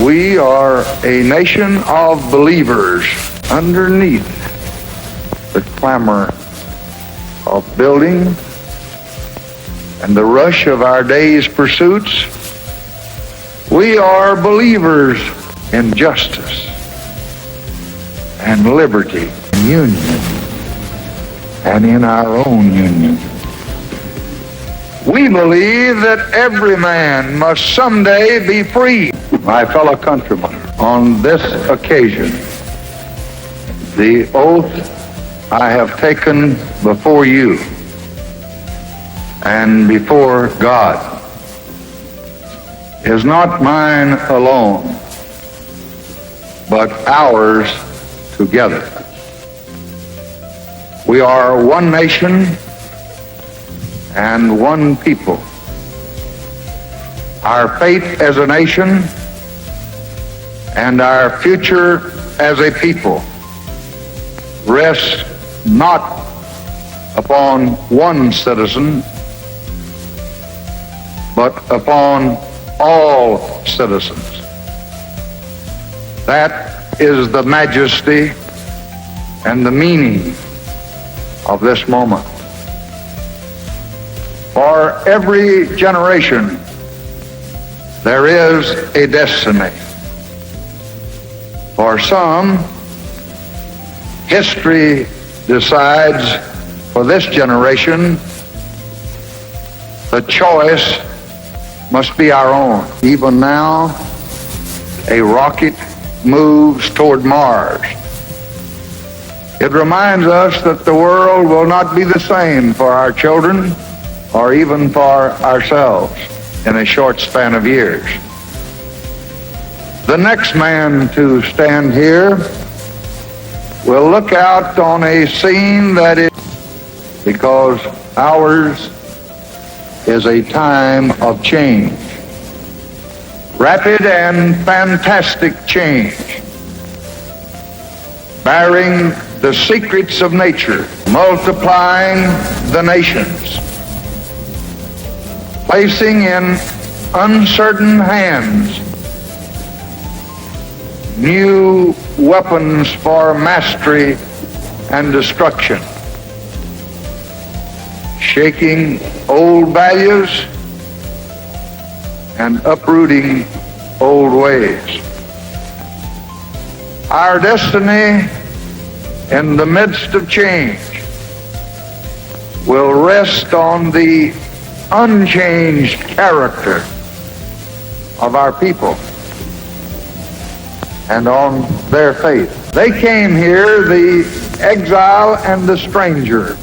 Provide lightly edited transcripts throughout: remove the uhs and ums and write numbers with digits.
We are a nation of believers. Underneath the clamor of building and the rush of our day's pursuits, we are believers in justice and liberty and union and in our own union. We believe that every man must someday be free. My fellow countrymen, on this occasion, the oath I have taken before you and before God is not mine alone, but ours together. We are one nation and one people. Our fate as a nation and our future as a people rests not upon one citizen, but upon all citizens. That is the majesty and the meaning of this moment. For every generation, there is a destiny. For some, history decides for this generation, the choice must be our own. Even now, a rocket moves toward Mars. It reminds us that the world will not be the same for our children or even for ourselves in a short span of years. The next man to stand here will look out on a scene that is, because ours is a time of change. Rapid and fantastic change, bearing the secrets of nature, multiplying the nations, placing in uncertain hands new weapons for mastery and destruction, shaking old values and uprooting old ways. Our destiny in the midst of change will rest on the unchanged character of our people and on their faith. They came here, the exile and the stranger,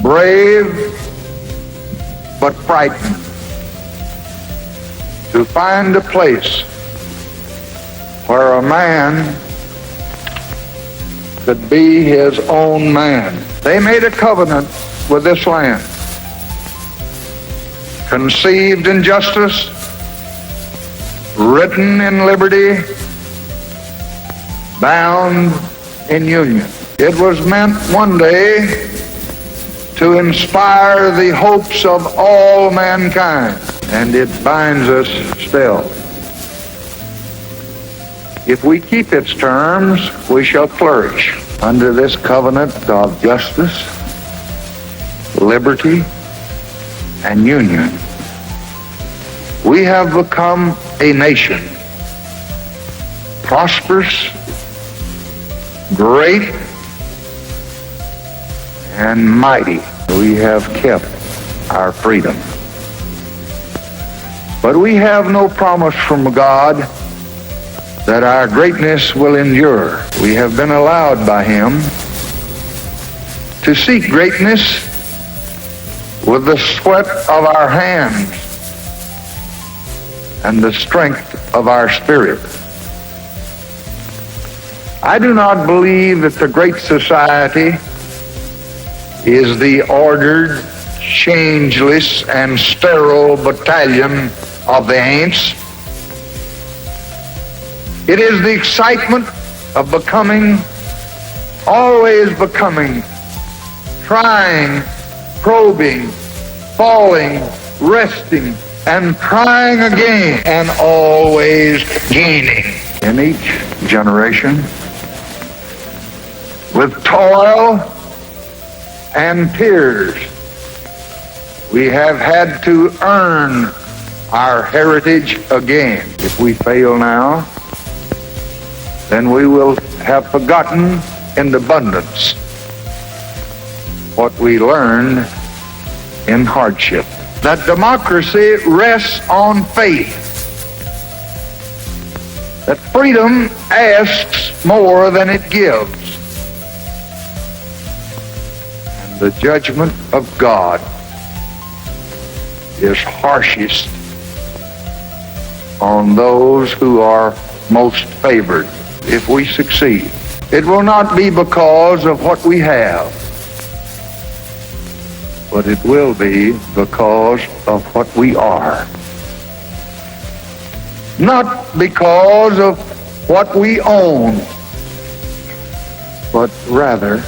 brave but frightened, to find a place where a man could be his own man. They made a covenant with this land, conceived in justice, written in liberty, bound in union. It was meant one day to inspire the hopes of all mankind, and it binds us still. If we keep its terms, we shall flourish under this covenant of justice, liberty, and union. We have become a nation, prosperous, great, and mighty. We have kept our freedom. But we have no promise from God that our greatness will endure. We have been allowed by Him to seek greatness with the sweat of our hands and the strength of our spirit. I do not believe that the Great Society is the ordered, changeless, and sterile battalion of the ants. It is the excitement of becoming, always becoming, trying, probing, falling, resting, and trying again and always gaining. In each generation, with toil and tears, we have had to earn our heritage again. If we fail now, then we will have forgotten in abundance what we learned in hardship. That democracy rests on faith. That freedom asks more than it gives. And the judgment of God is harshest on those who are most favored. If we succeed, it will not be because of what we have, but it will be because of what we are. Not because of what we own, but rather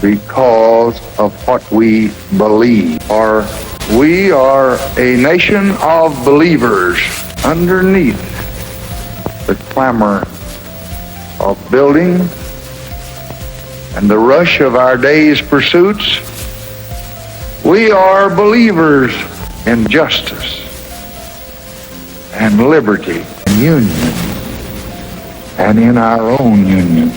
because of what we believe. For we are a nation of believers. Underneath the clamor of building and the rush of our day's pursuits, we are believers in justice and liberty and union and in our own union.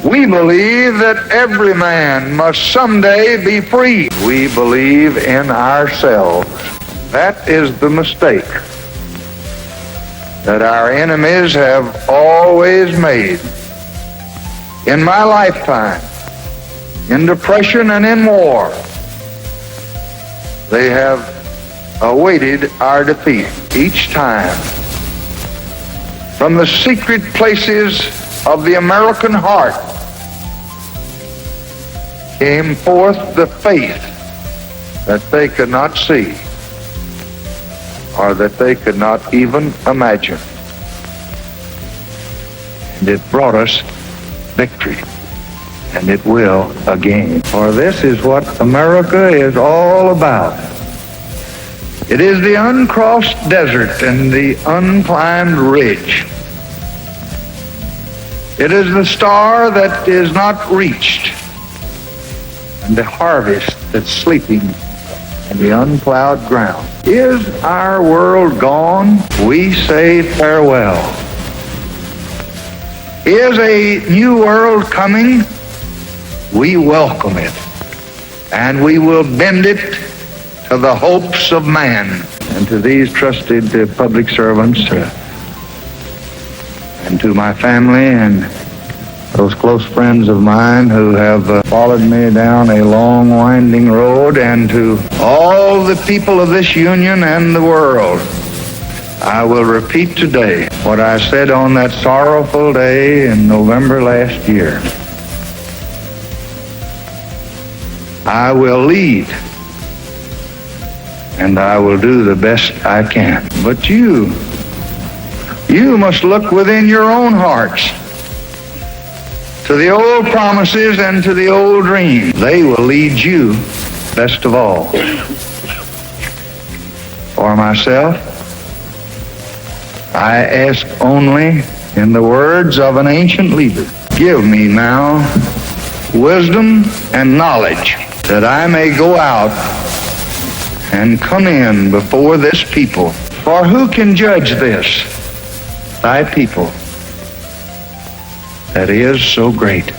We believe that every man must someday be free. We believe in ourselves. That is the mistake that our enemies have always made. In my lifetime, in depression and in war, they have awaited our defeat each time. From the secret places of the American heart came forth the faith that they could not see or that they could not even imagine. And it brought us victory, and it will again. For this is what America is all about. It is the uncrossed desert and the unclimbed ridge. It is the star that is not reached, and the harvest that's sleeping in the unplowed ground. Is our world gone? We say farewell. Is a new world coming? We welcome it, and we will bend it to the hopes of man. And to these trusted public servants, and to my family and those close friends of mine who have followed me down a long, winding road, and to all the people of this union and the world, I will repeat today what I said on that sorrowful day in November last year. I will lead, and I will do the best I can. But you must look within your own hearts to the old promises and to the old dreams. They will lead you best of all. For myself, I ask only in the words of an ancient leader, give me now wisdom and knowledge that I may go out and come in before this people. For who can judge this? Thy people that is so great.